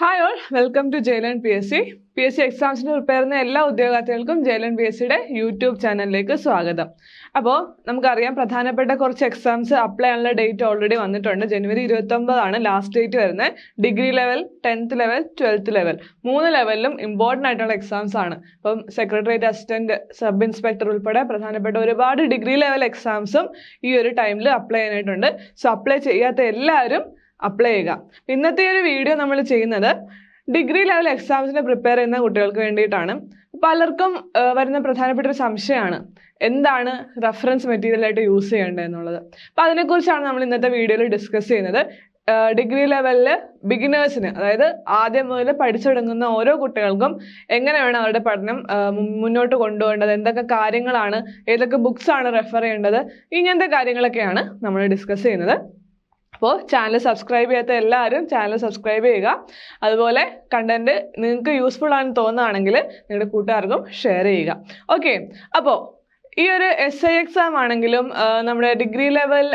Hi all, welcome to JLN PSC. PSC exams prepare ചെയ്യുന്ന എല്ലാ ഉദ്യോഗാർത്ഥികൾക്കും JLN PSCയുടെ YouTube ചാനലിലേക്ക് സ്വാഗതം. അപ്പോൾ നമുക്കറിയാം പ്രധാനപ്പെട്ട കുറച്ച് എക്സാംസ് അപ്ലൈ ചെയ്യാനുള്ള ഡേറ്റ് ഓൾറെഡി വന്നിട്ടുണ്ട്. ജനുവരി 29 ആണ് ലാസ്റ്റ് ഡേറ്റ് വരുന്നത്. Degree level, 10th level, 12th level മൂന്ന് ലെവലിലും ഇമ്പോർട്ടൻ്റ് ആയിട്ടുള്ള എക്സാംസ് ആണ്. അപ്പം സെക്രട്ടേറിയറ്റ് അസിസ്റ്റന്റ്, സബ് ഇൻസ്പെക്ടർ ഉൾപ്പെടെ പ്രധാനപ്പെട്ട ഒരുപാട് ഡിഗ്രി ലെവൽ എക്സാംസും ഈ ഒരു ടൈമിൽ അപ്ലൈ ചെയ്യാനായിട്ടുണ്ട്. സോ അപ്ലൈ ചെയ്യാത്ത എല്ലാവരും അപ്ലൈ ചെയ്യുക. ഇന്നത്തെ ഒരു വീഡിയോ നമ്മൾ ചെയ്യുന്നത് ഡിഗ്രി ലെവൽ എക്സാംസിന് പ്രിപ്പയർ ചെയ്യുന്ന കുട്ടികൾക്ക് വേണ്ടിയിട്ടാണ്. പലർക്കും വരുന്ന പ്രധാനപ്പെട്ട ഒരു സംശയമാണ് എന്താണ് റെഫറൻസ് മെറ്റീരിയൽ ആയിട്ട് യൂസ് ചെയ്യേണ്ടത് എന്നുള്ളത്. അപ്പോൾ അതിനെക്കുറിച്ചാണ് നമ്മൾ ഇന്നത്തെ വീഡിയോയിൽ ഡിസ്കസ് ചെയ്യുന്നത്. ഡിഗ്രി ലെവലിൽ ബിഗിനേഴ്സിന്, അതായത് ആദ്യം മുതൽ പഠിച്ചു തുടങ്ങുന്ന ഓരോ കുട്ടികൾക്കും എങ്ങനെ വേണം അവരുടെ പഠനം മുന്നോട്ട് കൊണ്ടുപോകേണ്ടത്, എന്തൊക്കെ കാര്യങ്ങളാണ്, ഏതൊക്കെ ബുക്സ് ആണ് റെഫർ ചെയ്യേണ്ടത്, ഇങ്ങനത്തെ കാര്യങ്ങളൊക്കെയാണ് നമ്മൾ ഡിസ്കസ് ചെയ്യുന്നത്. അപ്പോൾ ചാനൽ സബ്സ്ക്രൈബ് ചെയ്യാത്ത എല്ലാവരും ചാനൽ സബ്സ്ക്രൈബ് ചെയ്യുക. അതുപോലെ കണ്ടന്റ് നിങ്ങൾക്ക് യൂസ്ഫുൾ ആണെന്ന് തോന്നുകയാണെങ്കിൽ നിങ്ങളുടെ കൂട്ടുകാർക്കും ഷെയർ ചെയ്യുക. ഓക്കെ, അപ്പോൾ ഈ ഒരു SI എക്സാം ആണെങ്കിലും നമ്മുടെ ഡിഗ്രി ലെവൽ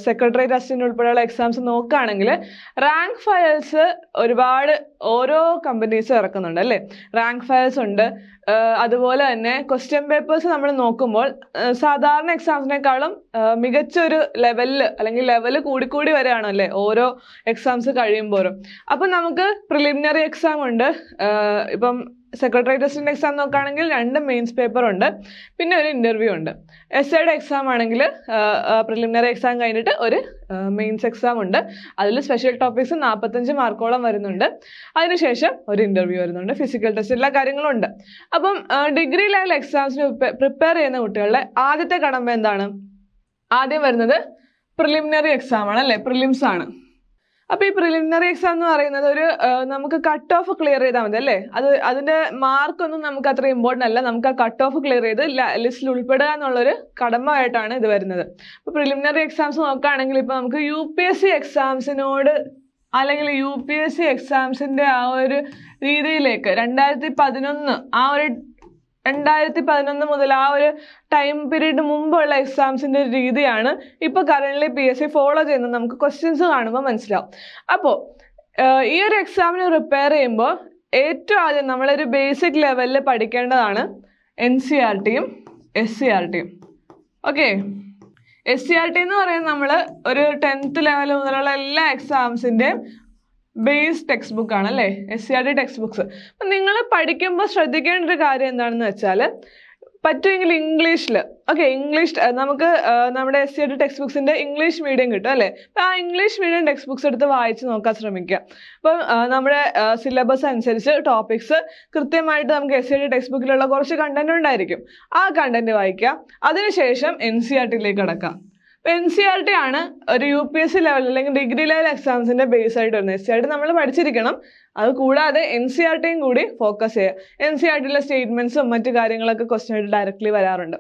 സെക്രട്ടേറിയറ്റ് അസിസ്റ്റന്റ് ഉൾപ്പെടെയുള്ള എക്സാംസ് നോക്കുകയാണെങ്കിൽ റാങ്ക് ഫയൽസ് ഒരുപാട് ഓരോ കമ്പനീസ് ഇറക്കുന്നുണ്ട് അല്ലേ. റാങ്ക് ഫയൽസ് ഉണ്ട്. അതുപോലെ തന്നെ ക്വസ്റ്റ്യൻ പേപ്പേഴ്സ് നമ്മൾ നോക്കുമ്പോൾ സാധാരണ എക്സാംസിനേക്കാളും മികച്ചൊരു ലെവലിൽ അല്ലെങ്കിൽ ലെവല് കൂടിക്കൂടി വരികയാണല്ലേ ഓരോ എക്സാംസ് കഴിയുമ്പോഴും. അപ്പം നമുക്ക് പ്രിലിമിനറി എക്സാം ഉണ്ട്. ഇപ്പം സെക്രട്ടേറിയറ്റ് അസിസ്റ്റന്റ് എക്സാം നോക്കുകയാണെങ്കിൽ 2 മെയിൻസ് പേപ്പർ ഉണ്ട്, പിന്നെ ഒരു ഇൻ്റർവ്യൂ ഉണ്ട്. SIയുടെ എക്സാം ആണെങ്കിൽ പ്രിലിമിനറി എക്സാം കഴിഞ്ഞിട്ട് ഒരു മെയിൻസ് എക്സാം ഉണ്ട്. അതിൽ സ്പെഷ്യൽ ടോപ്പിക്സ് 45 മാർക്കോളം വരുന്നുണ്ട്. അതിനുശേഷം ഒരു ഇൻ്റർവ്യൂ വരുന്നുണ്ട്, ഫിസിക്കൽ ടെസ്റ്റ്, എല്ലാ കാര്യങ്ങളും ഉണ്ട്. അപ്പം ഡിഗ്രി ലെവൽ എക്സാംസിന് പ്രിപ്പയർ ചെയ്യുന്ന കുട്ടികളുടെ ആദ്യത്തെ കടമ്പ എന്താണ്? ആദ്യം വരുന്നത് പ്രിലിമിനറി എക്സാം ആണ് അല്ലേ, പ്രിലിംസ് ആണ്. അപ്പോൾ ഈ പ്രിലിമിനറി എക്സാം എന്ന് പറയുന്നത് ഒരു നമുക്ക് കട്ട് ഓഫ് ക്ലിയർ ചെയ്താൽ മതി അല്ലേ. അതിൻ്റെ മാർക്കൊന്നും നമുക്ക് അത്ര ഇമ്പോർട്ടൻ്റ് അല്ല. നമുക്ക് ആ കട്ട് ഓഫ് ക്ലിയർ ചെയ്ത് ലിസ്റ്റിൽ ഉൾപ്പെടുക എന്നുള്ളൊരു കടമയായിട്ടാണ് ഇത് വരുന്നത്. അപ്പോൾ പ്രിലിമിനറി എക്സാംസ് നോക്കുകയാണെങ്കിൽ ഇപ്പോൾ നമുക്ക് UPSC എക്സാംസിനോട് അല്ലെങ്കിൽ UPSC എക്സാംസിൻ്റെ ആ ഒരു രീതിയിലേക്ക് 2011 മുതൽ ആ ഒരു ടൈം പീരീഡ് മുമ്പുള്ള എക്സാംസിൻ്റെ ഒരു രീതിയാണ് ഇപ്പോൾ കറൻ്റ്ലി PSC ഫോളോ ചെയ്യുന്നത്. നമുക്ക് ക്വസ്റ്റ്യൻസ് കാണുമ്പോൾ മനസ്സിലാവും. അപ്പോൾ ഈ ഒരു എക്സാമിന് പ്രിപ്പയർ ചെയ്യുമ്പോൾ ഏറ്റവും ആദ്യം നമ്മളൊരു ബേസിക് ലെവലിൽ പഠിക്കേണ്ടതാണ് NCERTയും SCERTയും. ഓക്കെ, SCERT എന്ന് പറയുന്നത് നമ്മൾ ഒരു 10th ലെവൽ മുതലുള്ള എല്ലാ എക്സാംസിൻ്റെയും ബേസ് ടെക്സ്റ്റ് ബുക്ക് ആണ് അല്ലേ, SCERT ടെക്സ്റ്റ് ബുക്സ്. അപ്പം നിങ്ങൾ പഠിക്കുമ്പോൾ ശ്രദ്ധിക്കേണ്ട ഒരു കാര്യം എന്താണെന്ന് വെച്ചാൽ പറ്റുമെങ്കിൽ ഇംഗ്ലീഷിൽ, ഓക്കെ, ഇംഗ്ലീഷ് നമുക്ക് നമ്മുടെ SCERT ടെക്സ്റ്റ് ബുക്സിൻ്റെ ഇംഗ്ലീഷ് മീഡിയം കിട്ടും അല്ലേ. അപ്പോൾ ആ ഇംഗ്ലീഷ് മീഡിയം ടെക്സ്റ്റ് ബുക്സ് എടുത്ത് വായിച്ച് നോക്കാൻ ശ്രമിക്കുക. അപ്പം നമ്മുടെ സിലബസ് അനുസരിച്ച് ടോപ്പിക്സ് കൃത്യമായിട്ട് നമുക്ക് SCERT ടെക്സ്റ്റ് ബുക്കിലുള്ള കുറച്ച് കണ്ടന്റ് ഉണ്ടായിരിക്കും. ആ കണ്ടന്റ് വായിക്കുക. അതിനുശേഷം NCERTയിലേക്ക് കടക്കാം. അപ്പോൾ NCERT ആണ് ഒരു UPSC ലെവൽ അല്ലെങ്കിൽ ഡിഗ്രി ലെവൽ എക്സാംസിൻ്റെ ബേസ് ആയിട്ട് വരുന്നത്. SCERT നമ്മൾ പഠിച്ചിരിക്കണം. അത് കൂടാതെ NCERTയും കൂടി ഫോക്കസ് ചെയ്യുക. NCERTയിലെ സ്റ്റേറ്റ്മെൻറ്റ്സും മറ്റു കാര്യങ്ങളൊക്കെ ക്വസ്റ്റ്യൻ ആയിട്ട് ഡയറക്റ്റ്ലി വരാറുണ്ട്.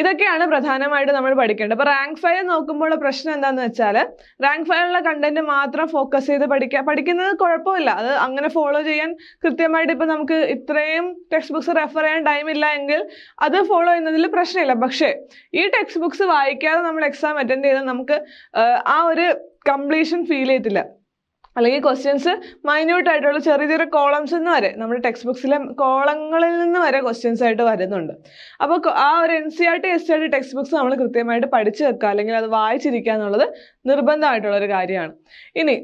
ഇതൊക്കെയാണ് പ്രധാനമായിട്ട് നമ്മൾ പഠിക്കേണ്ടത്. അപ്പോൾ റാങ്ക് ഫയൽ നോക്കുമ്പോൾ പ്രശ്നം എന്താണെന്ന് വെച്ചാൽ റാങ്ക് ഫയലിലുള്ള കണ്ടന്റ് മാത്രം ഫോക്കസ് ചെയ്ത് പഠിക്കുന്നത് കുഴപ്പമില്ല. അത് അങ്ങനെ ഫോളോ ചെയ്യാൻ കൃത്യമായിട്ട് ഇപ്പോൾ നമുക്ക് ഇത്രയും ടെക്സ്റ്റ് ബുക്സ് റെഫർ ചെയ്യാൻ ടൈമില്ല എങ്കിൽ അത് ഫോളോ ചെയ്യുന്നതിൽ പ്രശ്നമില്ല. പക്ഷേ ഈ ടെക്സ്റ്റ് ബുക്സ് വായിക്കാതെ നമ്മൾ എക്സാം അറ്റൻഡ് ചെയ്താൽ നമുക്ക് ആ ഒരു കംപ്ലീഷൻ ഫീൽ ചെയ്യത്തില്ല. അല്ലെങ്കിൽ ക്വസ്റ്റ്യൻസ് മൈന്യൂട്ട് ആയിട്ടുള്ള ചെറിയ ചെറിയ കോളംസ് നിന്ന് വരെ നമ്മുടെ ടെക്സ്റ്റ് ബുക്സിലെ കോളങ്ങളിൽ നിന്ന് വരെ ക്വസ്റ്റ്യൻസ് ആയിട്ട് വരുന്നുണ്ട്. അപ്പോൾ ആ ഒരു NCERT SCERT ടെക്സ്റ്റ് ബുക്സ് നമ്മൾ കൃത്യമായിട്ട് പഠിച്ചു വെക്കുക, അല്ലെങ്കിൽ അത് വായിച്ചിരിക്കുക എന്നുള്ളത് നിർബന്ധമായിട്ടുള്ളൊരു കാര്യമാണ്. ഇനി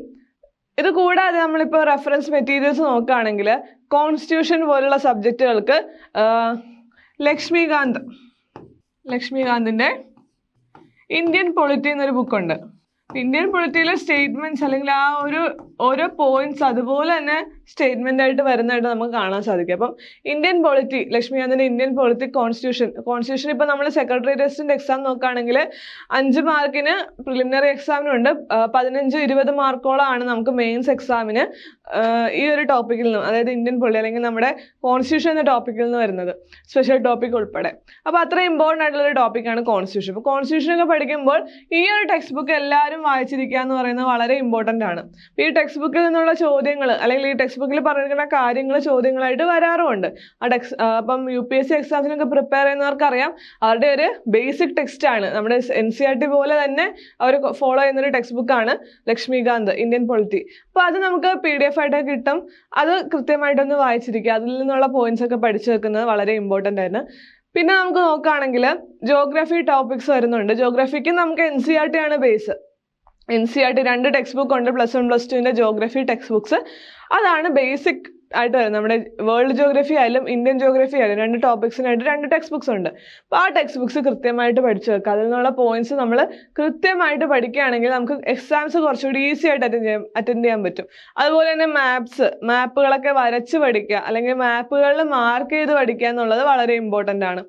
ഇത് കൂടാതെ നമ്മളിപ്പോൾ റെഫറൻസ് മെറ്റീരിയൽസ് നോക്കുകയാണെങ്കിൽ കോൺസ്റ്റിറ്റ്യൂഷൻ പോലുള്ള സബ്ജക്റ്റുകൾക്ക് ലക്ഷ്മികാന്തിൻ്റെ ഇന്ത്യൻ പൊളിറ്റി എന്നൊരു ബുക്കുണ്ട്. ഇന്ത്യൻ പൊളിറ്റിയിലെ സ്റ്റേറ്റ്മെന്റ്സ് അല്ലെങ്കിൽ ആ ഒരു ഓരോ പോയിന്റ്സ് അതുപോലെ തന്നെ സ്റ്റേറ്റ്മെന്റ് ആയിട്ട് വരുന്നതായിട്ട് നമുക്ക് കാണാൻ സാധിക്കും. അപ്പം ഇന്ത്യൻ പൊളിറ്റി, ലക്ഷ്മികാന്തിന്റെ ഇന്ത്യൻ പൊളിറ്റി, കോൺസ്റ്റിറ്റ്യൂഷൻ ഇപ്പം നമ്മൾ സെക്രട്ടേറിയറ്റ് അസിസ്റ്റന്റ് എക്സാം നോക്കുകയാണെങ്കിൽ 5 മാർക്കിന് പ്രിലിമിനറി എക്സാമിനുണ്ട്, 15-20 മാർക്കോളാണ് നമുക്ക് മെയിൻസ് എക്സാമിന് ഈ ഒരു ടോപ്പിക്കിൽ നിന്ന്, അതായത് ഇന്ത്യൻ പൊളിറ്റി അല്ലെങ്കിൽ നമ്മുടെ കോൺസ്റ്റിറ്റ്യൂഷൻ എന്ന ടോപ്പിക്കിൽ നിന്ന് വരുന്നത്, സ്പെഷ്യൽ ടോപ്പിക് ഉൾപ്പെടെ. അപ്പോൾ അത്ര ഇമ്പോർട്ടൻ്റ് ആയിട്ടുള്ള ഒരു ടോപ്പിക്കാണ് കോൺസ്റ്റിറ്റ്യൂഷൻ. അപ്പോൾ കോൺസ്റ്റിറ്റ്യൂഷൻ ഒക്കെ പഠിക്കുമ്പോൾ ഈ ഒരു ടെക്സ്റ്റ് ബുക്ക് എല്ലാവരും എല്ലാവരും വായിച്ചിരിക്കുക എന്ന് പറയുന്നത് വളരെ ഇമ്പോർട്ടൻ്റ് ആണ്. ഈ ടെക്സ്റ്റ് ബുക്കിൽ നിന്നുള്ള ചോദ്യങ്ങൾ അല്ലെങ്കിൽ ഈ ടെക്സ്റ്റ് ബുക്കിൽ പറഞ്ഞിരിക്കുന്ന കാര്യങ്ങൾ ചോദ്യങ്ങളായിട്ട് വരാറുമുണ്ട്. അപ്പം UPSC എക്സാംസിനൊക്കെ പ്രിപ്പയർ ചെയ്യുന്നവർക്കറിയാം അവരുടെ ഒരു ബേസിക് ടെക്സ്റ്റ് ആണ്. നമ്മുടെ NCERT പോലെ തന്നെ അവർ ഫോളോ ചെയ്യുന്നൊരു ടെക്സ്റ്റ് ബുക്കാണ് ലക്ഷ്മികാന്ത് ഇന്ത്യൻ പൊളിറ്റി. അപ്പോൾ അത് നമുക്ക് PDF ആയിട്ടൊക്കെ കിട്ടും. അത് കൃത്യമായിട്ടൊന്ന് വായിച്ചിരിക്കുക. അതിൽ നിന്നുള്ള പോയിന്റ്സ് ഒക്കെ പഠിച്ചു വെക്കുന്നത് വളരെ ഇമ്പോർട്ടൻ്റ് ആണ്. പിന്നെ നമുക്ക് നോക്കുകയാണെങ്കിൽ ജോഗ്രഫി ടോപ്പിക്സ് വരുന്നുണ്ട്. ജോഗ്രഫിക്ക് നമുക്ക് NCERT ആണ് ബേസ്. NCERT 2 ടെക്സ്റ്റ് ബുക്ക് ഉണ്ട്. +1 +2 ജോഗ്രഫി ടെക്സ്റ്റ് ബുക്സ്. അതാണ് ബേസിക് ആയിട്ട് വരുന്നത്. നമ്മുടെ വേൾഡ് ജോഗ്രഫി ആയാലും ഇന്ത്യൻ ജോഗ്രഫി ആയാലും 2 ടോപ്പിക്സിനായിട്ട് 2 ടെക്സ്റ്റ് ബുക്സ് ഉണ്ട്. അപ്പോൾ ആ ടെക്സ്റ്റ് ബുക്സ് കൃത്യമായിട്ട് പഠിച്ചു വെക്കുക. അതിൽ നിന്നുള്ള പോയിന്റ്സ് നമ്മൾ കൃത്യമായിട്ട് പഠിക്കുകയാണെങ്കിൽ നമുക്ക് എക്സാംസ് കുറച്ചുകൂടി ഈസി ആയിട്ട് അറ്റൻഡ് ചെയ്യാൻ പറ്റും. അതുപോലെ തന്നെ മാപ്പുകളൊക്കെ വരച്ച് പഠിക്കുക അല്ലെങ്കിൽ മാപ്പുകളിൽ മാർക്ക് ചെയ്ത് പഠിക്കുക എന്നുള്ളത് വളരെ ഇമ്പോർട്ടൻ്റ് ആണ്.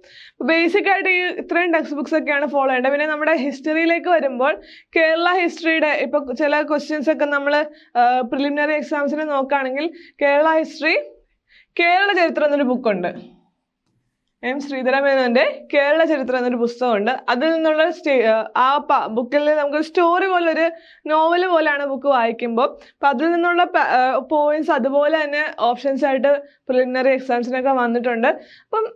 ബേസിക് ആയിട്ട് ഈ ഇത്രയും ടെക്സ്റ്റ് ബുക്സ് ഒക്കെയാണ് ഫോളോ ചെയ്യേണ്ടത്. പിന്നെ നമ്മുടെ ഹിസ്റ്ററിയിലേക്ക് വരുമ്പോൾ കേരള ഹിസ്റ്ററിയുടെ ഇപ്പോൾ ചില ക്വസ്റ്റ്യൻസ് ഒക്കെ നമ്മൾ പ്രിലിമിനറി എക്സാംസിന് നോക്കുകയാണെങ്കിൽ കേരള ചരിത്രം എന്നൊരു ബുക്കുണ്ട്. M. ശ്രീധരമേനോന്റെ കേരള ചരിത്രം എന്നൊരു പുസ്തകമുണ്ട്. അതിൽ നിന്നുള്ള ബുക്കിൽ നമുക്ക് സ്റ്റോറി പോലെ ഒരു നോവൽ പോലെയാണ് ബുക്ക് വായിക്കുമ്പോൾ. അപ്പം അതിൽ നിന്നുള്ള പോയിന്റ്സ് അതുപോലെ തന്നെ ഓപ്ഷൻസ് ആയിട്ട് പ്രിലിമിനറി എക്സാംസിനൊക്കെ വന്നിട്ടുണ്ട്. അപ്പം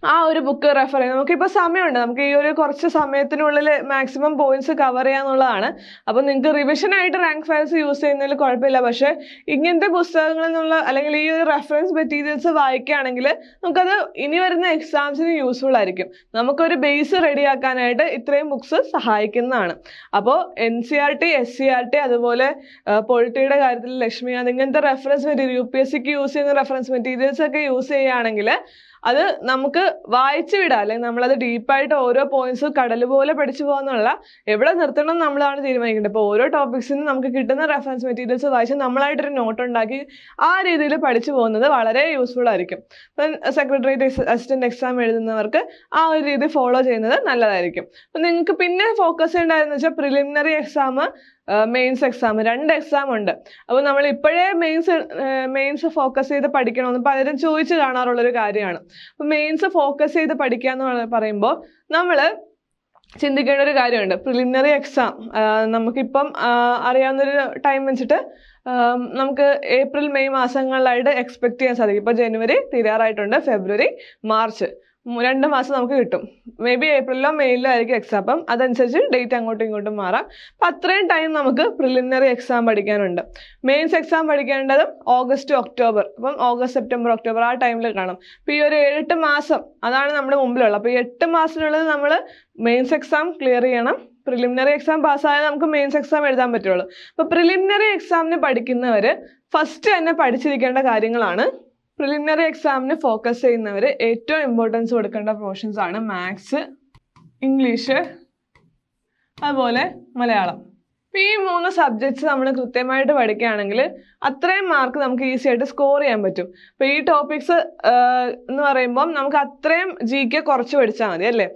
ആ ഒരു ബുക്ക് റെഫർ ചെയ്യാം. നമുക്കിപ്പോൾ സമയമുണ്ട്. നമുക്ക് ഈ ഒരു കുറച്ച് സമയത്തിനുള്ളിൽ മാക്സിമം പോയിന്റ്സ് കവർ ചെയ്യാന്നുള്ളതാണ്. അപ്പം നിങ്ങൾക്ക് റിവിഷനായിട്ട് റാങ്ക് ഫയൽസ് യൂസ് ചെയ്യുന്നതിൽ കുഴപ്പമില്ല. പക്ഷേ ഇങ്ങനത്തെ പുസ്തകങ്ങളിൽ നിന്നുള്ള അല്ലെങ്കിൽ ഈ ഒരു റെഫറൻസ് മെറ്റീരിയൽസ് വായിക്കുകയാണെങ്കിൽ നമുക്കത് ഇനി വരുന്ന എക്സാംസിന് യൂസ്ഫുൾ ആയിരിക്കും. നമുക്കൊരു ബേസ് റെഡിയാക്കാനായിട്ട് ഇത്രയും ബുക്സ് സഹായിക്കുന്നതാണ്. അപ്പോൾ NCERT, SCERT അതുപോലെ പൊളിറ്റിയുടെ കാര്യത്തിൽ ലക്ഷ്മികാന്ത് ഇങ്ങനത്തെ റെഫറൻസ് മെറ്റീരിയൽ UPSCക്ക് യൂസ് ചെയ്യുന്ന റെഫറൻസ് മെറ്റീരിയൽസ് ഒക്കെ യൂസ് ചെയ്യുകയാണെങ്കിൽ അത് നമുക്ക് വായിച്ചു വിടാം. അല്ലെങ്കിൽ നമ്മളത് ഡീപ്പായിട്ട് ഓരോ പോയിന്റ്സ് കടൽ പോലെ പഠിച്ചു പോകാന്നുള്ള എവിടെ നിർത്തണം നമ്മളാണ് തീരുമാനിക്കേണ്ടത്. ഇപ്പോൾ ഓരോ ടോപ്പിക്സിനും നമുക്ക് കിട്ടുന്ന റെഫറൻസ് മെറ്റീരിയൽസ് വായിച്ച് നമ്മളായിട്ടൊരു നോട്ട് ഉണ്ടാക്കി ആ രീതിയിൽ പഠിച്ചു പോകുന്നത് വളരെ യൂസ്ഫുൾ ആയിരിക്കും. ഇപ്പം സെക്രട്ടേറിയറ്റ് അസിസ്റ്റന്റ് എക്സാം എഴുതുന്നവർക്ക് ആ ഒരു രീതി ഫോളോ ചെയ്യുന്നത് നല്ലതായിരിക്കും. അപ്പം നിങ്ങൾക്ക് പിന്നെ ഫോക്കസ് ചെയ്യേണ്ടതെന്ന് വെച്ചാൽ preliminary exam, mains exam 2 exam ഉണ്ട്. അപ്പോൾ നമ്മൾ ഇപ്പോഴേ മെയിൻസ് ഫോക്കസ് ചെയ്ത് പഠിക്കണമെന്ന് പലരും ചോദിച്ചു കാണാറുള്ളൊരു കാര്യമാണ്. അപ്പോൾ മെയിൻസ് ഫോക്കസ് ചെയ്ത് പഠിക്കുക എന്ന് പറയുമ്പോൾ നമ്മൾ ചിന്തിക്കേണ്ട ഒരു കാര്യമുണ്ട്. പ്രിലിമിനറി എക്സാം നമുക്കിപ്പം അറിയാവുന്നൊരു ടൈം വെച്ചിട്ട് നമുക്ക് ഏപ്രിൽ മെയ് മാസങ്ങളിലായിട്ട് എക്സ്പെക്ട് ചെയ്യാൻ സാധിക്കും. ഇപ്പോൾ ജനുവരി തീരാറായിട്ടുണ്ട്, ഫെബ്രുവരി മാർച്ച് 2 മാസം നമുക്ക് കിട്ടും. മേ ബി ഏപ്രിലോ മെയിലോ ആയിരിക്കും എക്സാം. അപ്പം അതനുസരിച്ച് ഡേറ്റ് അങ്ങോട്ടും ഇങ്ങോട്ടും മാറാം. അപ്പം അത്രയും ടൈം നമുക്ക് പ്രിലിമിനറി എക്സാം പഠിക്കാനുണ്ട്. മെയിൻസ് എക്സാം പഠിക്കേണ്ടതും ഓഗസ്റ്റ് ഒക്ടോബർ. അപ്പം ഓഗസ്റ്റ് സെപ്റ്റംബർ ഒക്ടോബർ ആ ടൈമിൽ കാണും. അപ്പോൾ ഈ ഒരു 7-8 മാസം അതാണ് നമ്മുടെ മുമ്പിലുള്ളത്. അപ്പോൾ ഈ 8 മാസത്തിനുള്ളിൽ നമ്മൾ മെയിൻസ് എക്സാം ക്ലിയർ ചെയ്യണം. പ്രിലിമിനറി എക്സാം പാസ്സായാൽ നമുക്ക് മെയിൻസ് എക്സാം എഴുതാൻ പറ്റുള്ളൂ. അപ്പോൾ പ്രിലിമിനറി എക്സാമിന് പഠിക്കുന്നവർ ഫസ്റ്റ് തന്നെ പഠിച്ചിരിക്കേണ്ട കാര്യങ്ങളാണ്. പ്രിലിമിനറി എക്സാമിന് ഫോക്കസ് ചെയ്യുന്നവർ ഏറ്റവും ഇമ്പോർട്ടൻസ് കൊടുക്കേണ്ട പോർഷൻസ് ആണ് മാത്സ്, ഇംഗ്ലീഷ്, അതുപോലെ മലയാളം. അപ്പോൾ ഈ 3 സബ്ജക്ട്സ് നമ്മൾ കൃത്യമായിട്ട് പഠിക്കുകയാണെങ്കിൽ അത്രയും മാർക്ക് നമുക്ക് ഈസി ആയിട്ട് സ്കോർ ചെയ്യാൻ പറ്റും. അപ്പോൾ ഈ ടോപ്പിക്സ് എന്ന് പറയുമ്പം നമുക്ക് അത്രയും GK കുറച്ച് പഠിച്ചാൽ മതി അല്ലേ.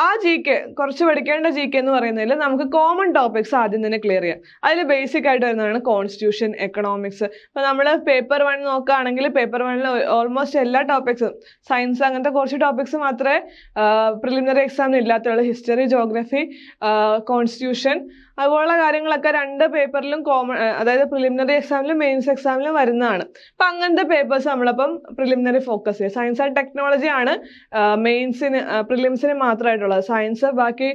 ആ GK കുറച്ച് പഠിക്കേണ്ട GK എന്ന് പറയുന്നതിൽ നമുക്ക് കോമൺ ടോപ്പിക്സ് ആദ്യം തന്നെ ക്ലിയർ ചെയ്യാം. അതിൽ ബേസിക് ആയിട്ട് വരുന്നതാണ് കോൺസ്റ്റിറ്റ്യൂഷൻ, എക്കണോമിക്സ്. അപ്പോൾ നമ്മൾ പേപ്പർ 1 നോക്കുകയാണെങ്കിൽ പേപ്പർ 1 ഓൾമോസ്റ്റ് എല്ലാ ടോപ്പിക്സും, സയൻസ് അങ്ങനത്തെ കുറച്ച് ടോപ്പിക്സ് മാത്രമേ പ്രിലിമിനറി എക്സാമിന് ഇല്ലാത്തുള്ളൂ. ഹിസ്റ്ററി, ജോഗ്രഫി, കോൺസ്റ്റിറ്റ്യൂഷൻ അതുപോലുള്ള കാര്യങ്ങളൊക്കെ 2 പേപ്പറിലും കോമൺ, അതായത് പ്രിലിമിനറി എക്സാമിലും മെയിൻസ് എക്സാമിലും വരുന്നതാണ്. അപ്പം അങ്ങനത്തെ പേപ്പേഴ്സ് നമ്മളപ്പം പ്രിലിമിനറി ഫോക്കസ് ചെയ്യുക. സയൻസ് ആൻഡ് ടെക്നോളജി ആണ് മെയിൻസിന് പ്രിലിംസിന് മാത്രമായിട്ടുള്ളത്. സയൻസ് ബാക്കി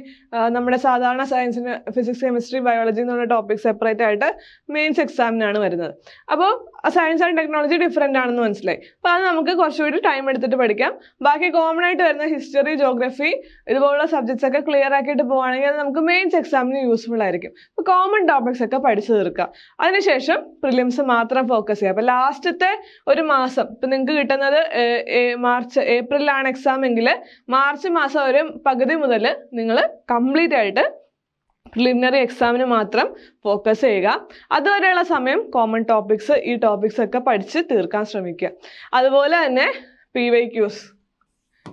നമ്മുടെ സാധാരണ സയൻസിന് ഫിസിക്സ്, കെമിസ്ട്രി, ബയോളജി എന്നുള്ള ടോപ്പിക് സെപ്പറേറ്റ് ആയിട്ട് മെയിൻസ് എക്സാമിനാണ് വരുന്നത്. അപ്പോൾ സയൻസ് ആൻഡ് ടെക്നോളജി ഡിഫറെൻ്റ് ആണെന്ന് മനസ്സിലായി. അപ്പോൾ അത് നമുക്ക് കുറച്ചുകൂടി ടൈം എടുത്തിട്ട് പഠിക്കാം. ബാക്കി കോമൺ ആയിട്ട് വരുന്ന ഹിസ്റ്ററി, ജോഗ്രഫി ഇതുപോലുള്ള സബ്ജക്ട്സ് ഒക്കെ ക്ലിയർ ആക്കിയിട്ട് പോവുകയാണെങ്കിൽ അത് നമുക്ക് മെയിൻസ് എക്സാമിന് യൂസ്ഫുൾ ആയിരിക്കും. അപ്പോൾ കോമൺ ടോപ്പിക്സ് ഒക്കെ പഠിച്ചു തീർക്കുക. അതിനുശേഷം പ്രിലിംസ് മാത്രം ഫോക്കസ് ചെയ്യുക. അപ്പോൾ ലാസ്റ്റത്തെ ഒരു മാസം ഇപ്പം നിങ്ങൾക്ക് കിട്ടുന്നത് ഏപ്രിലാണ് എക്സാം എങ്കിൽ മാർച്ച് മാസം ഒരു പകുതി മുതൽ നിങ്ങൾ കംപ്ലീറ്റ് ആയിട്ട് പ്രിലിമിനറി എക്സാമിന് മാത്രം ഫോക്കസ് ചെയ്യുക. അതുവരെയുള്ള സമയം കോമൺ ടോപ്പിക്സ്, ഈ ടോപ്പിക്സ് ഒക്കെ പഠിച്ച് തീർക്കാൻ ശ്രമിക്കുക. അതുപോലെ തന്നെ PYQs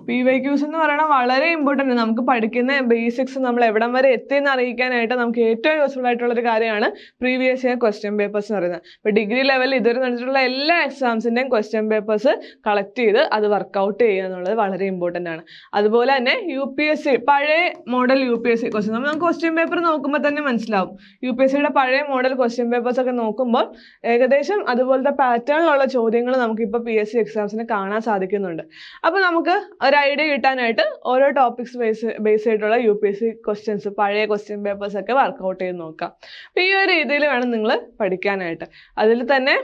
PYQs എന്ന് പറയുന്നത് വളരെ ഇമ്പോർട്ടൻ്റ്. നമുക്ക് പഠിക്കുന്ന ബേസിക്സ് നമ്മൾ എവിടം വരെ എത്തിയെന്ന് അറിയിക്കാനായിട്ട് നമുക്ക് ഏറ്റവും യൂസ്ഫുൾ ആയിട്ടുള്ള ഒരു കാര്യമാണ് പ്രീവിയസ് ഇയർ ക്വസ്റ്റ്യൻ പേപ്പേഴ്സ് എന്ന് പറയുന്നത്. ഇപ്പോൾ ഡിഗ്രി ലെവലിൽ ഇതുവരെ നടന്നിട്ടുള്ള എല്ലാ എക്സാംസിൻ്റെയും ക്വസ്റ്റ്യൻ പേപ്പേഴ്സ് കളക്ട് ചെയ്ത് അത് വർക്കൗട്ട് ചെയ്യുക എന്നുള്ളത് വളരെ ഇമ്പോർട്ടൻ്റ് ആണ്. അതുപോലെ തന്നെ UPSC പഴയ മോഡൽ UPSC ക്വസ്റ്റ്യൻ നമുക്ക് ക്വസ്റ്റ്യൻ പേപ്പർ നോക്കുമ്പോൾ തന്നെ മനസ്സിലാവും. UPSCയുടെ പഴയ മോഡൽ ക്വസ്റ്റ്യൻ പേപ്പേഴ്സ് ഒക്കെ നോക്കുമ്പോൾ ഏകദേശം അതുപോലത്തെ പാറ്റേണിലുള്ള ചോദ്യങ്ങൾ നമുക്കിപ്പോൾ PSC എക്സാംസിന് കാണാൻ സാധിക്കുന്നുണ്ട്. അപ്പോൾ നമുക്ക് ഒരു ഐഡിയ കിട്ടാനായിട്ട് ഓരോ ടോപ്പിക്സ് ബേസ് ചെയ്തിട്ടുള്ള UPSC ക്വസ്റ്റ്യൻസ് പഴയ ക്വസ്റ്റ്യൻ പേപ്പേഴ്സ് ഒക്കെ വർക്കൗട്ട് ചെയ്ത് നോക്കാം. അപ്പോൾ ഈ ഒരു രീതിയിൽ വേണം നിങ്ങൾ പഠിക്കാനായിട്ട്. അതിൽ തന്നെ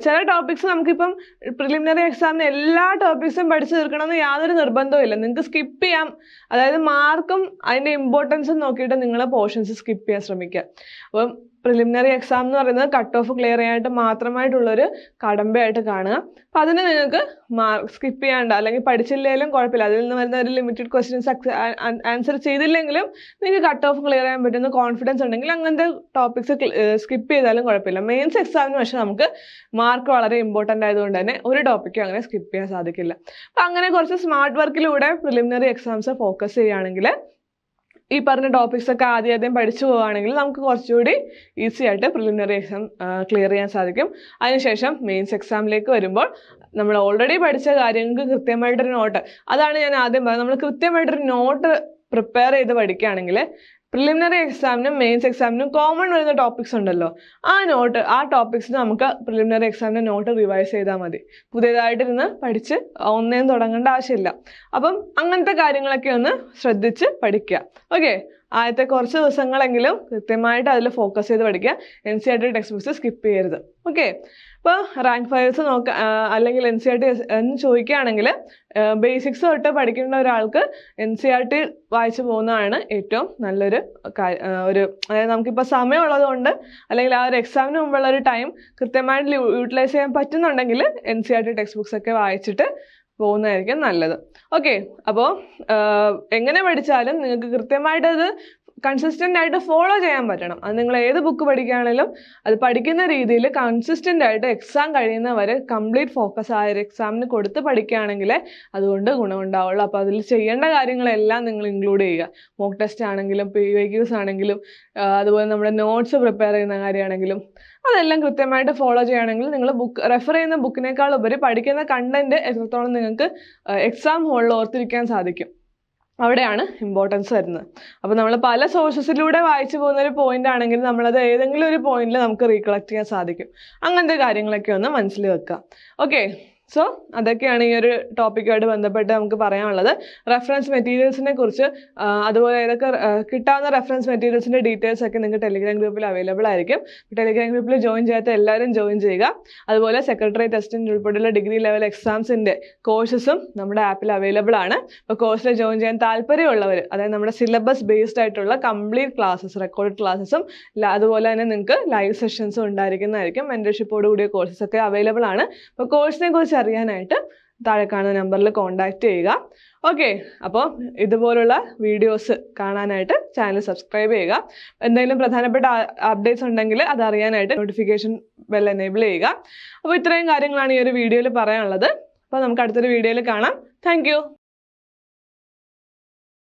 ചില ടോപ്പിക്സ് നമുക്കിപ്പം പ്രിലിമിനറി എക്സാമിന് എല്ലാ ടോപ്പിക്സും പഠിച്ചു തീർക്കണമെന്ന് യാതൊരു നിർബന്ധവും ഇല്ല. നിങ്ങൾക്ക് സ്കിപ്പ് ചെയ്യാം. അതായത് മാർക്കും അതിൻ്റെ ഇമ്പോർട്ടൻസും നോക്കിയിട്ട് നിങ്ങൾ പോർഷൻസ് സ്കിപ്പ് ചെയ്യാൻ ശ്രമിക്കുക. അപ്പം പ്രിലിമിനറി എക്സാം എന്ന് പറയുന്നത് കട്ട് ഓഫ് ക്ലിയർ ചെയ്യാനായിട്ട് മാത്രമായിട്ടുള്ളൊരു കടമ്പയായിട്ട് കാണുക. അപ്പം അതിന് നിങ്ങൾക്ക് സ്കിപ്പ് ചെയ്യാണ്ട് അല്ലെങ്കിൽ പഠിച്ചില്ലെങ്കിലും കുഴപ്പമില്ല. അതിൽ നിന്ന് വരുന്ന ഒരു ലിമിറ്റഡ് ക്വസ്റ്റ്യൻസ് ആൻസർ ചെയ്തില്ലെങ്കിലും നിങ്ങൾക്ക് കട്ട് ഓഫ് ക്ലിയർ ചെയ്യാൻ പറ്റുന്ന കോൺഫിഡൻസ് ഉണ്ടെങ്കിൽ അങ്ങനത്തെ ടോപ്പിക്സ് സ്കിപ്പ് ചെയ്താലും കുഴപ്പമില്ല. മെയിൻസ് എക്സാമിന് പക്ഷേ നമുക്ക് മാർക്ക് വളരെ ഇമ്പോർട്ടൻ്റ് ആയതുകൊണ്ട് തന്നെ ഒരു ടോപ്പിക്കും അങ്ങനെ സ്കിപ്പ് ചെയ്യാൻ സാധിക്കില്ല. അപ്പം അങ്ങനെ കുറച്ച് സ്മാർട്ട് വർക്കിലൂടെ പ്രിലിമിനറി എക്സാംസ് ഫോക്കസ് ചെയ്യുകയാണെങ്കിൽ ഈ പറഞ്ഞ ടോപ്പിക്സ് ഒക്കെ ആദ്യം പഠിച്ചു പോവുകയാണെങ്കിൽ നമുക്ക് കുറച്ചുകൂടി ഈസി ആയിട്ട് പ്രിലിമിനറി എക്സാം ക്ലിയർ ചെയ്യാൻ സാധിക്കും. അതിനുശേഷം മെയിൻസ് എക്സാമിലേക്ക് വരുമ്പോൾ നമ്മൾ ഓൾറെഡി പഠിച്ച കാര്യങ്ങൾക്ക് കൃത്യമായിട്ടൊരു നോട്ട്, അതാണ് ഞാൻ ആദ്യം പറഞ്ഞത്, നമ്മൾ കൃത്യമായിട്ടൊരു നോട്ട് പ്രിപ്പയർ ചെയ്ത് പഠിക്കുകയാണെങ്കിൽ പ്രിലിമിനറി എക്സാമിനും മെയിൻസ് എക്സാമിനും കോമൺ വരുന്ന ടോപ്പിക്സ് ഉണ്ടല്ലോ, ആ ടോപ്പിക്സിന് നമുക്ക് പ്രിലിമിനറി എക്സാമിൻ്റെ നോട്ട് റിവൈസ് ചെയ്താൽ മതി. പുതിയതായിട്ടിരുന്ന് പഠിച്ച് ഒന്നേം തുടങ്ങേണ്ട ആവശ്യമില്ല. അപ്പം അങ്ങനത്തെ കാര്യങ്ങളൊക്കെ ഒന്ന് ശ്രദ്ധിച്ച് പഠിക്കുക. ഓക്കെ, ആദ്യത്തെ കുറച്ച് ദിവസങ്ങളെങ്കിലും കൃത്യമായിട്ട് അതിൽ ഫോക്കസ് ചെയ്ത് പഠിക്കുക. NCERT ടെക്സ്റ്റ് ബുക്സ് സ്കിപ്പ് ചെയ്യരുത്. ഓക്കെ, ഇപ്പോൾ റാങ്ക് ഫയൽസ് അല്ലെങ്കിൽ NCERT എന്ന് ചോദിക്കുകയാണെങ്കിൽ ബേസിക്സ് തൊട്ട് പഠിക്കേണ്ട ഒരാൾക്ക് NCERT വായിച്ചു പോകുന്നതാണ് ഏറ്റവും നല്ലൊരു അതായത് നമുക്കിപ്പോൾ സമയമുള്ളത് കൊണ്ട് അല്ലെങ്കിൽ ആ ഒരു എക്സാമിന് മുമ്പുള്ള ഒരു ടൈം കൃത്യമായിട്ട് യൂട്ടിലൈസ് ചെയ്യാൻ പറ്റുന്നുണ്ടെങ്കിൽ NCERT ടെക്സ്റ്റ് ബുക്സ് ഒക്കെ വായിച്ചിട്ട് പോകുന്നതായിരിക്കും നല്ലത്. ഓക്കെ, അപ്പോൾ എങ്ങനെ പഠിച്ചാലും നിങ്ങൾക്ക് കൃത്യമായിട്ട് അത് കൺസിസ്റ്റൻ്റ് ആയിട്ട് ഫോളോ ചെയ്യാൻ പറ്റണം. അത് നിങ്ങൾ ഏത് ബുക്ക് പഠിക്കുകയാണെങ്കിലും അത് പഠിക്കുന്ന രീതിയിൽ കൺസിസ്റ്റൻ്റ് ആയിട്ട് എക്സാം കഴിയുന്നവരെ കംപ്ലീറ്റ് ഫോക്കസ് ആ ഒരു എക്സാമിന് കൊടുത്ത് പഠിക്കുകയാണെങ്കിൽ അതുകൊണ്ട് ഗുണമുണ്ടാവുള്ളൂ. അപ്പോൾ അതിൽ ചെയ്യേണ്ട കാര്യങ്ങളെല്ലാം നിങ്ങൾ ഇൻക്ലൂഡ് ചെയ്യുക. മോക്ക് ടെസ്റ്റ് ആണെങ്കിലും PYQs ആണെങ്കിലും അതുപോലെ നമ്മുടെ നോട്ട്സ് പ്രിപ്പയർ ചെയ്യുന്ന കാര്യമാണെങ്കിലും അതെല്ലാം കൃത്യമായിട്ട് ഫോളോ ചെയ്യുകയാണെങ്കിൽ നിങ്ങൾ റെഫർ ചെയ്യുന്ന ബുക്കിനേക്കാൾ ഉപരി പഠിക്കുന്ന കണ്ടന്റ് എത്രത്തോളം നിങ്ങൾക്ക് എക്സാം ഹോളിൽ ഓർത്തിരിക്കാൻ സാധിക്കും, അവിടെയാണ് ഇമ്പോർട്ടൻസ് വരുന്നത്. അപ്പോൾ നമ്മൾ പല സോഴ്സസിലൂടെ വായിച്ചു പോകുന്ന ഒരു പോയിന്റ് ആണെങ്കിൽ നമ്മളത് ഏതെങ്കിലും ഒരു പോയിന്റിൽ നമുക്ക് റീകളക്ട് ചെയ്യാൻ സാധിക്കും. അങ്ങനത്തെ കാര്യങ്ങളൊക്കെ ഒന്ന് മനസ്സിൽ വെക്കുക. ഓക്കെ, സോ അതൊക്കെയാണ് ഈ ഒരു ടോപ്പിക്കുമായിട്ട് ബന്ധപ്പെട്ട് നമുക്ക് പറയാനുള്ളത്. റെഫറൻസ് മെറ്റീരിയൽസിനെ കുറിച്ച് അതുപോലെ ഏതൊക്കെ കിട്ടാവുന്ന റെഫറൻസ് മെറ്റീരിയൽസിൻ്റെ ഡീറ്റെയിൽസ് ഒക്കെ നിങ്ങൾക്ക് ടെലിഗ്രാം ഗ്രൂപ്പിൽ അവൈലബിൾ ആയിരിക്കും. ടെലിഗ്രാം ഗ്രൂപ്പിൽ ജോയിൻ ചെയ്യാത്ത എല്ലാവരും ജോയിൻ ചെയ്യുക. അതുപോലെ സെക്രട്ടറി ടെസ്റ്റിൻ്റെ ഉൾപ്പെടെയുള്ള ഡിഗ്രി ലെവൽ എക്സാംസിൻ്റെ കോഴ്സസും നമ്മുടെ ആപ്പിൽ അവൈലബിൾ ആണ്. അപ്പോൾ കോഴ്സിൽ ജോയിൻ ചെയ്യാൻ താല്പര്യമുള്ളവർ, അതായത് നമ്മുടെ സിലബസ് ബേസ്ഡ് ആയിട്ടുള്ള കംപ്ലീറ്റ് ക്ലാസ്സസ്, റെക്കോർഡ് ക്ലാസ്സസും അതുപോലെ തന്നെ നിങ്ങൾക്ക് ലൈവ് സെഷൻസും ഉണ്ടായിരിക്കുന്നതായിരിക്കും. മെൻറ്റർഷിപ്പോട് കൂടിയ കോഴ്സസ് ഒക്കെ അവൈലബിൾ ആണ്. അപ്പോൾ കോഴ്സിനെ കുറിച്ച് അറിയാനായിട്ട് താഴെ കാണുന്ന നമ്പറിൽ കോൺടാക്റ്റ് ചെയ്യുക. ഓക്കെ, അപ്പോൾ ഇതുപോലുള്ള വീഡിയോസ് കാണാനായിട്ട് ചാനൽ സബ്സ്ക്രൈബ് ചെയ്യുക. എന്തെങ്കിലും പ്രധാനപ്പെട്ട അപ്ഡേറ്റ്സ് ഉണ്ടെങ്കിൽ അത് അറിയാനായിട്ട് നോട്ടിഫിക്കേഷൻ ബെൽ എനേബിൾ ചെയ്യുക. അപ്പോൾ ഇത്രയും കാര്യങ്ങളാണ് ഈ ഒരു വീഡിയോയിൽ പറയാനുള്ളത്. അപ്പോൾ നമുക്ക് അടുത്തൊരു വീഡിയോയിൽ കാണാം. താങ്ക്